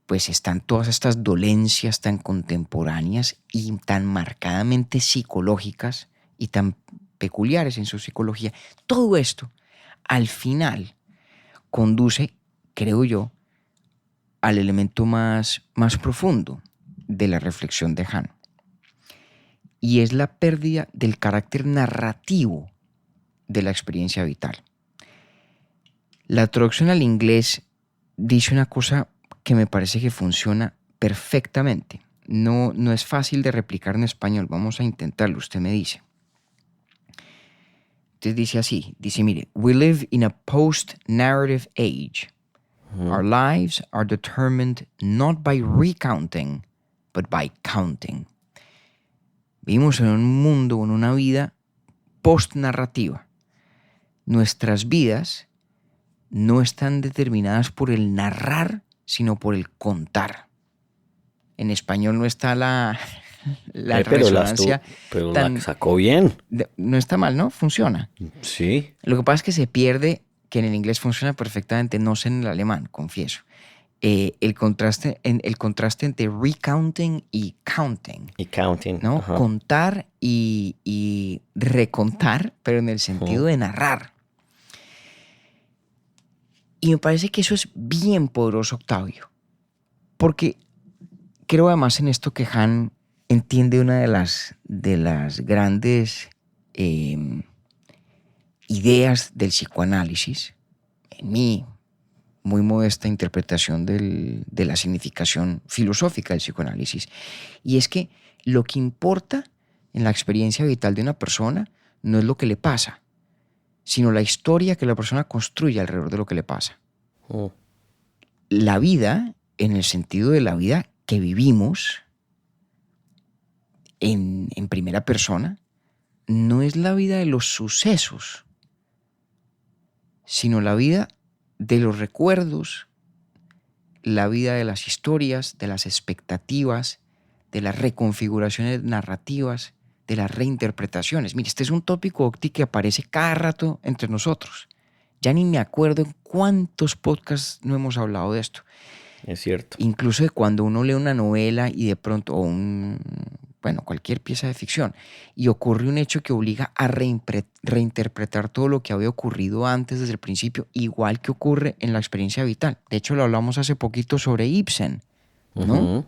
Speaker 5: pues están todas estas dolencias tan contemporáneas y tan marcadamente psicológicas y tan peculiares en su psicología. Todo esto al final conduce, creo yo, al elemento más profundo de la reflexión de Hahn, y es la pérdida del carácter narrativo de la experiencia vital. La traducción al inglés dice una cosa que me parece que funciona perfectamente. No es fácil de replicar en español. Vamos a intentarlo, usted me dice. Entonces dice así, mire, we live in a post-narrative age. Our lives are determined not by recounting, but by counting. Vivimos en un mundo, en una vida post-narrativa. Nuestras vidas no están determinadas por el narrar, sino por el contar. En español no está la resonancia.
Speaker 4: Pero
Speaker 5: tan-
Speaker 4: la sacó bien.
Speaker 5: No está mal, ¿no? Funciona.
Speaker 4: Sí.
Speaker 5: Lo que pasa es que se pierde, que en el inglés funciona perfectamente, no sé en el alemán, confieso. El contraste entre recounting y counting,
Speaker 4: Y counting.
Speaker 5: ¿no?
Speaker 4: Ajá.
Speaker 5: Contar y recontar, pero en el sentido de narrar. Y me parece que eso es bien poderoso, Octavio, porque creo además en esto que Hahn entiende una de las grandes ideas del psicoanálisis, en mi muy modesta interpretación de la significación filosófica del psicoanálisis, y es que lo que importa en la experiencia vital de una persona no es lo que le pasa, sino la historia que la persona construye alrededor de lo que le pasa.
Speaker 4: Oh.
Speaker 5: La vida, en el sentido de la vida que vivimos en primera persona, no es la vida de los sucesos, sino la vida de los recuerdos, la vida de las historias, de las expectativas, de las reconfiguraciones narrativas, de las reinterpretaciones. Mire, este es un tópico, Octi, que aparece cada rato entre nosotros. Ya ni me acuerdo en cuántos podcasts no hemos hablado de esto.
Speaker 4: Es cierto.
Speaker 5: Incluso de cuando uno lee una novela y de pronto, o cualquier pieza de ficción, y ocurre un hecho que obliga a reinterpretar todo lo que había ocurrido antes desde el principio, igual que ocurre en la experiencia vital. De hecho, lo hablamos hace poquito sobre Ibsen, ¿no?
Speaker 4: Ujú.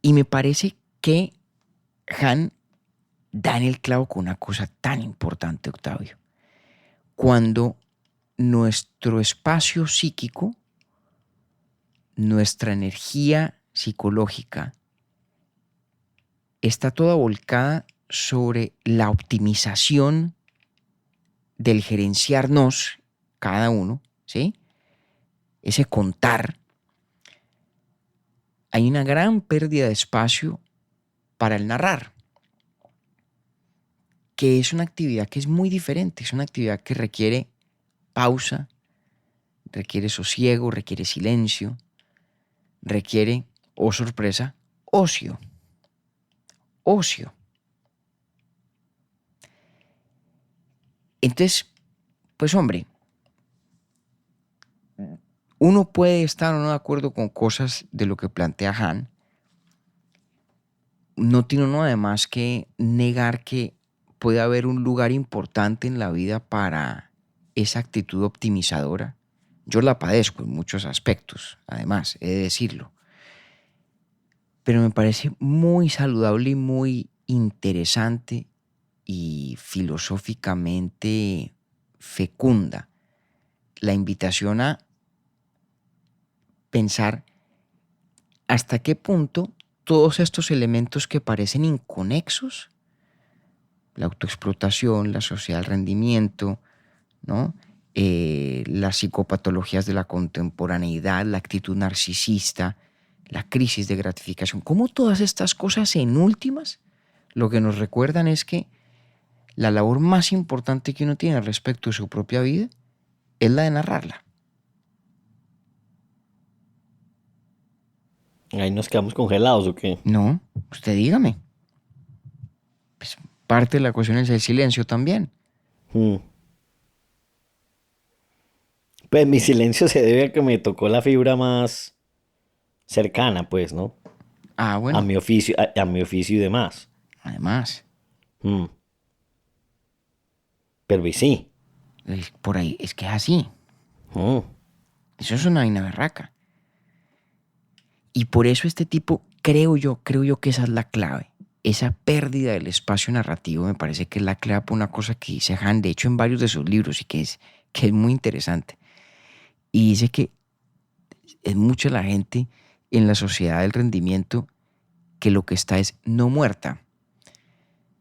Speaker 5: Y me parece que Hahn da en el clavo con una cosa tan importante, Octavio. Cuando nuestro espacio psíquico, nuestra energía psicológica, está toda volcada sobre la optimización del gerenciarnos cada uno, ¿sí? Ese contar, hay una gran pérdida de espacio para el narrar, que es una actividad que es muy diferente, es una actividad que requiere pausa, requiere sosiego, requiere silencio, requiere, oh sorpresa, ocio. Entonces, pues hombre, uno puede estar o no de acuerdo con cosas de lo que plantea Hahn. No tiene uno además que negar que puede haber un lugar importante en la vida para esa actitud optimizadora. Yo la padezco en muchos aspectos, además, he de decirlo. Pero me parece muy saludable y muy interesante y filosóficamente fecunda la invitación a pensar hasta qué punto todos estos elementos que parecen inconexos, la autoexplotación, la sociedad del rendimiento, ¿no? Las psicopatologías de la contemporaneidad, la actitud narcisista, la crisis de gratificación. Cómo todas estas cosas en últimas lo que nos recuerdan es que la labor más importante que uno tiene respecto de su propia vida es la de narrarla.
Speaker 4: Ahí nos quedamos congelados, ¿o qué?
Speaker 5: No, usted dígame. Pues parte de la ecuación es el silencio también.
Speaker 4: Mm. Pues mi silencio se debe a que me tocó la fibra más cercana, pues, ¿no?
Speaker 5: Ah, bueno,
Speaker 4: A mi oficio, a mi oficio y demás.
Speaker 5: además,
Speaker 4: Mm. Pero y sí.
Speaker 5: por ahí, es que es así.
Speaker 4: Mm.
Speaker 5: Eso es una vaina berraca. Y por eso este tipo, creo yo que esa es la clave. Esa pérdida del espacio narrativo me parece que es la clave por una cosa que dice Han, de hecho en varios de sus libros, y que es muy interesante. Y dice que es mucha la gente en la sociedad del rendimiento que lo que está es no muerta.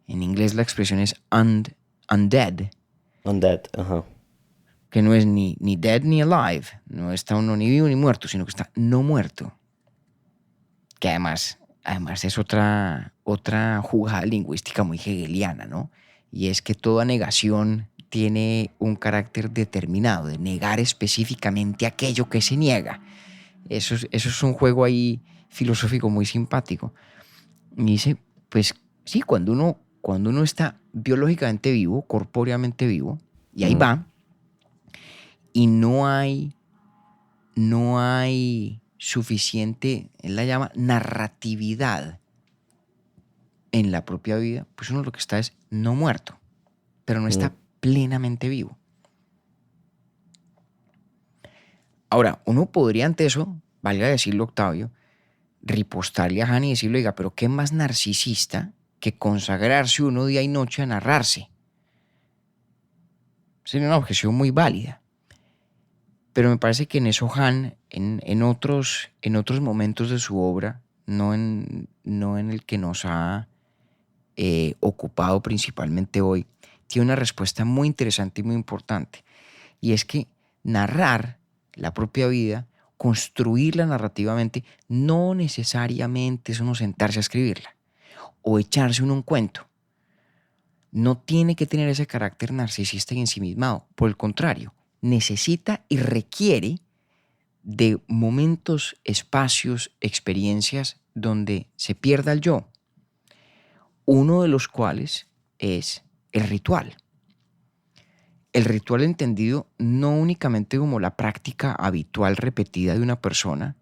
Speaker 5: En inglés la expresión es undead,
Speaker 4: On that, ajá.
Speaker 5: que no es ni dead ni alive. No está uno ni vivo ni muerto, sino que está no muerto. Que además es otra jugada lingüística muy hegeliana, ¿no? Y es que toda negación tiene un carácter determinado, de negar específicamente aquello que se niega. Eso es un juego ahí filosófico muy simpático. Y dice, pues sí, cuando uno está biológicamente vivo, corpóreamente vivo, y ahí va, y no hay suficiente, él la llama narratividad en la propia vida, pues uno lo que está es no muerto, pero no está plenamente vivo. Ahora, uno podría ante eso, valga decirlo Octavio, ripostarle a Han y decirle, oiga, pero qué más narcisista que consagrarse uno día y noche a narrarse. Sería una objeción muy válida. Pero me parece que en eso Han, en otros momentos de su obra, no en el que nos ha ocupado principalmente hoy, tiene una respuesta muy interesante y muy importante. Y es que narrar la propia vida, construirla narrativamente, no necesariamente es uno sentarse a escribirla o echarse uno un cuento. No tiene que tener ese carácter narcisista y ensimismado. Por el contrario, necesita y requiere de momentos, espacios, experiencias donde se pierda el yo. Uno de los cuales es el ritual. El ritual entendido no únicamente como la práctica habitual repetida de una persona,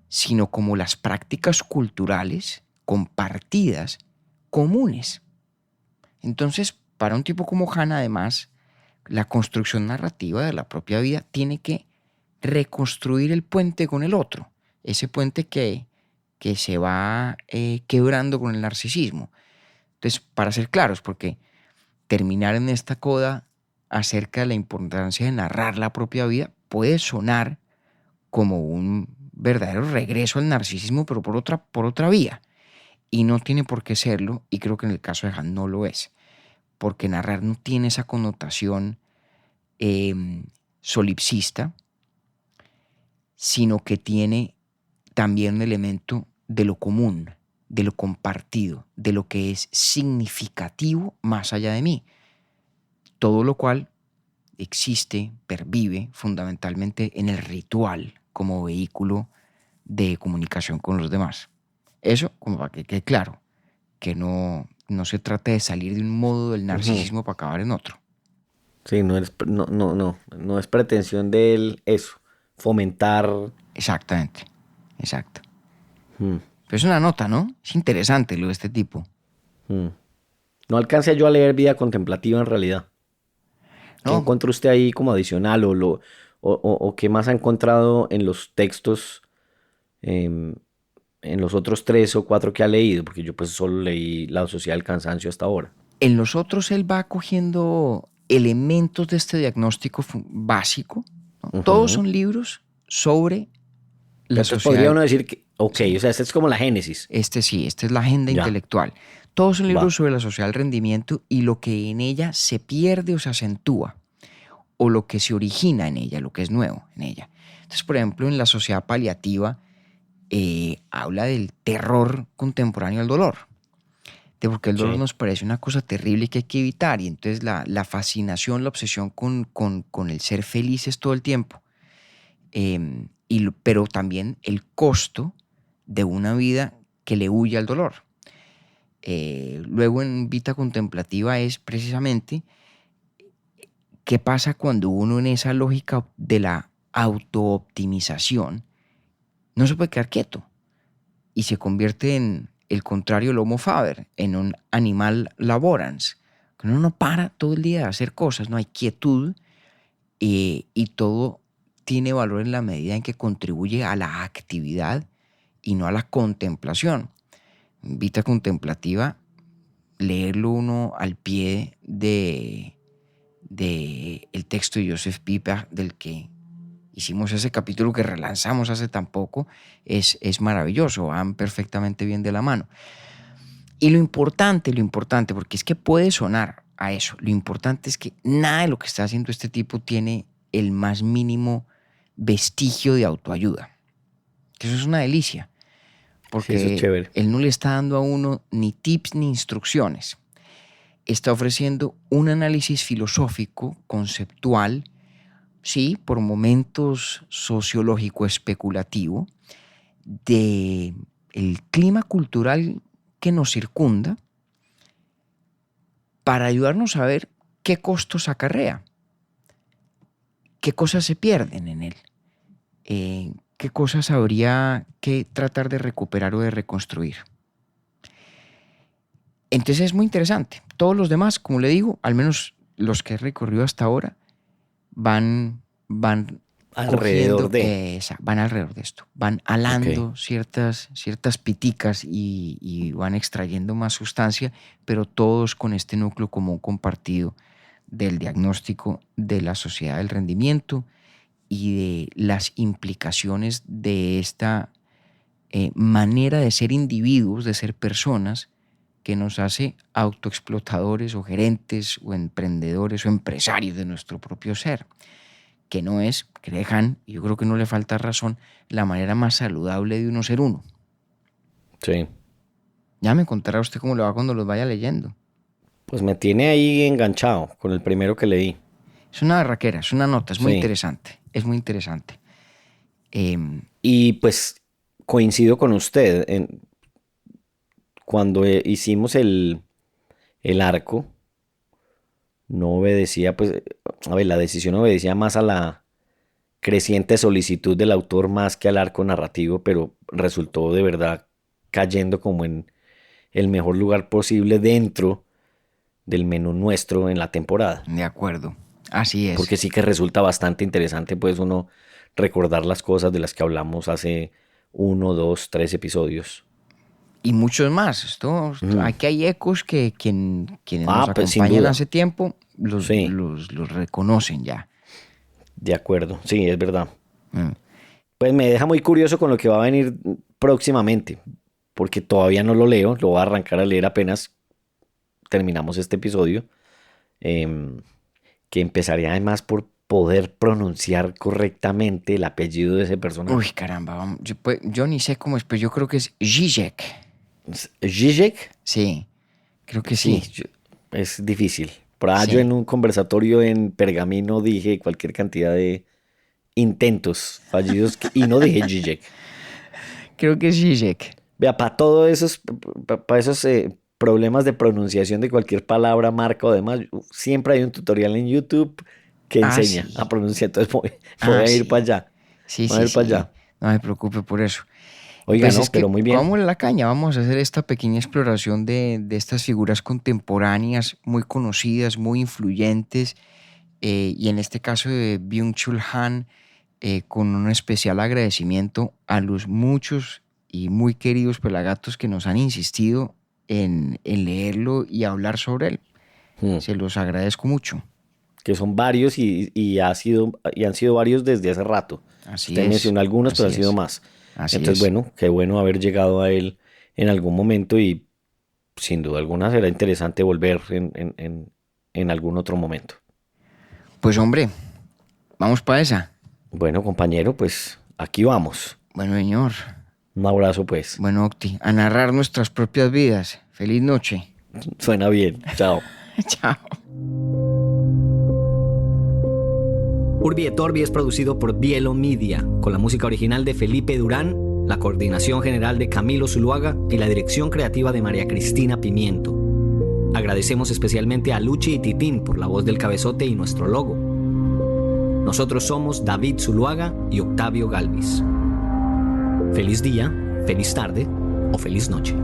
Speaker 5: sino como las prácticas culturales compartidas, comunes. Entonces, para un tipo como Han, además, la construcción narrativa de la propia vida tiene que reconstruir el puente con el otro, ese puente que se va quebrando con el narcisismo. Entonces, para ser claros, porque terminar en esta coda acerca de la importancia de narrar la propia vida puede sonar como un verdadero regreso al narcisismo, pero por otra vía. Y no tiene por qué serlo, y creo que en el caso de Han no lo es, porque narrar no tiene esa connotación solipsista, sino que tiene también un elemento de lo común, de lo compartido, de lo que es significativo más allá de mí. Todo lo cual existe, pervive fundamentalmente en el ritual como vehículo de comunicación con los demás. Eso como para que quede claro, que no se trata de salir de un modo del narcisismo para acabar en otro.
Speaker 4: Sí, no es pretensión de él eso, fomentar.
Speaker 5: Exactamente, exacto.
Speaker 4: Mm.
Speaker 5: Pero es una nota, ¿no? Es interesante lo de este tipo.
Speaker 4: No alcancé yo a leer Vida Contemplativa en realidad. ¿Qué
Speaker 5: No,
Speaker 4: encontró usted ahí como adicional o qué más ha encontrado en los textos, en los otros 3 o 4 que ha leído? Porque yo pues solo leí La Sociedad del Cansancio hasta ahora.
Speaker 5: en los otros él va cogiendo elementos de este diagnóstico básico, ¿no? Todos son libros sobre la
Speaker 4: Entonces
Speaker 5: sociedad.
Speaker 4: podría uno decir que, ok, o sea, esta es como la génesis.
Speaker 5: Esta es la agenda
Speaker 4: Ya.
Speaker 5: intelectual. Todos son libros
Speaker 4: Va.
Speaker 5: sobre la sociedad del rendimiento y lo que en ella se pierde o se acentúa, o lo que se origina en ella, lo que es nuevo en ella. Entonces, por ejemplo, en la sociedad paliativa, habla del terror contemporáneo al dolor. De porque el dolor nos parece una cosa terrible que hay que evitar. Y entonces la fascinación, la obsesión con el ser felices todo el tiempo. Pero también el costo de una vida que le huye al dolor. Luego en Vita Contemplativa es precisamente qué pasa cuando uno en esa lógica de la autooptimización no se puede quedar quieto y se convierte en el contrario del Homo faber, en un animal laborans. Uno no para todo el día de hacer cosas, no hay quietud y todo tiene valor en la medida en que contribuye a la actividad y no a la contemplación. Vita Contemplativa, leerlo uno al pie de el texto de Joseph Pieper, del que hicimos ese capítulo que relanzamos hace tan poco, es maravilloso, van perfectamente bien de la mano. Y lo importante, porque es que puede sonar a eso, lo importante es que nada de lo que está haciendo este tipo tiene el más mínimo vestigio de autoayuda. Eso es una delicia, porque
Speaker 4: sí, eso es chévere.
Speaker 5: él no le está dando a uno ni tips ni instrucciones. Está ofreciendo un análisis filosófico, conceptual, sí, por momentos sociológico especulativo, de el clima cultural que nos circunda, para ayudarnos a ver qué costos acarrea, qué cosas se pierden en él, qué cosas habría que tratar de recuperar o de reconstruir. Entonces es muy interesante. Todos los demás, como le digo, al menos los que he recorrido hasta ahora, van
Speaker 4: alrededor
Speaker 5: van alrededor de esto, van alando ciertas piticas y van extrayendo más sustancia, pero todos con este núcleo común compartido del diagnóstico de la sociedad del rendimiento y de las implicaciones de esta manera de ser individuos, de ser personas, que nos hace autoexplotadores o gerentes o emprendedores o empresarios de nuestro propio ser, que no es, que dejan, y yo creo que no le falta razón, la manera más saludable de uno ser uno.
Speaker 4: Sí.
Speaker 5: Ya me contará usted cómo le va cuando los vaya leyendo.
Speaker 4: Pues me tiene ahí enganchado con el primero que leí.
Speaker 5: Es una barraquera, es una nota, es muy
Speaker 4: Sí.
Speaker 5: interesante, es muy interesante.
Speaker 4: Y pues coincido con usted. Cuando hicimos el arco, no obedecía, pues, a ver, la decisión obedecía más a la creciente solicitud del autor más que al arco narrativo, pero resultó de verdad cayendo como en el mejor lugar posible dentro del menú nuestro en la temporada.
Speaker 5: De acuerdo, así es.
Speaker 4: Porque sí que resulta bastante interesante, pues, uno recordar las cosas de las que hablamos hace 1, 2, 3 episodios.
Speaker 5: Y muchos más. Aquí hay ecos que quienes nos
Speaker 4: pues, sin
Speaker 5: acompañan
Speaker 4: duda.
Speaker 5: hace tiempo los reconocen ya.
Speaker 4: De acuerdo, sí, es verdad. Pues me deja muy curioso con lo que va a venir próximamente, porque todavía no lo leo, lo voy a arrancar a leer apenas terminamos este episodio, que empezaría además por poder pronunciar correctamente el apellido de ese personaje.
Speaker 5: Uy, caramba, yo ni sé cómo es, pero yo creo que es Zizek.
Speaker 4: ¿Zizek?
Speaker 5: Sí, creo que sí.
Speaker 4: Es difícil. Por ahí
Speaker 5: Sí.
Speaker 4: yo en un conversatorio en Pergamino dije cualquier cantidad de intentos fallidos y no dije Zizek.
Speaker 5: Creo que es Zizek.
Speaker 4: Vea, para todos esos, problemas de pronunciación de cualquier palabra, marca o demás, siempre hay un tutorial en YouTube que enseña
Speaker 5: sí.
Speaker 4: a pronunciar. Entonces voy a ir
Speaker 5: sí.
Speaker 4: para allá.
Speaker 5: Sí,
Speaker 4: Voy a ir para allá.
Speaker 5: No me preocupe por eso.
Speaker 4: Oiga,
Speaker 5: Pues
Speaker 4: no,
Speaker 5: es que
Speaker 4: pero muy bien.
Speaker 5: vamos a la caña, vamos a hacer esta pequeña exploración de estas figuras contemporáneas muy conocidas, muy influyentes, y en este caso de Byung-Chul Han, con un especial agradecimiento a los muchos y muy queridos pelagatos que nos han insistido en leerlo y hablar sobre él. Se los agradezco mucho.
Speaker 4: Que son varios y han sido varios desde hace rato.
Speaker 5: Así
Speaker 4: Usted
Speaker 5: es.
Speaker 4: mencionó algunos, pero han
Speaker 5: Así
Speaker 4: sido
Speaker 5: es.
Speaker 4: más.
Speaker 5: Así
Speaker 4: Entonces,
Speaker 5: es.
Speaker 4: bueno, qué bueno haber llegado a él en algún momento y sin duda alguna será interesante volver en algún otro momento.
Speaker 5: Pues hombre, vamos para esa.
Speaker 4: Bueno, compañero, pues aquí vamos.
Speaker 5: Bueno, señor.
Speaker 4: Un abrazo, pues.
Speaker 5: Bueno, Octi, a narrar nuestras propias vidas. Feliz noche.
Speaker 4: Suena bien. Chao.
Speaker 5: Chao.
Speaker 2: Urbi et Orbi es producido por Bielo Media, con la música original de Felipe Durán, la coordinación general de Camilo Zuluaga y la dirección creativa de María Cristina Pimiento. Agradecemos especialmente a Luchi y Titín por la voz del cabezote y nuestro logo. Nosotros somos David Zuluaga y Octavio Galvis. Feliz día, feliz tarde o feliz noche.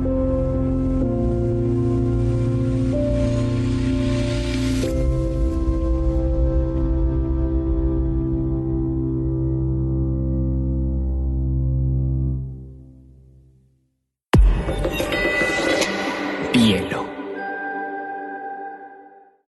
Speaker 1: Bielo.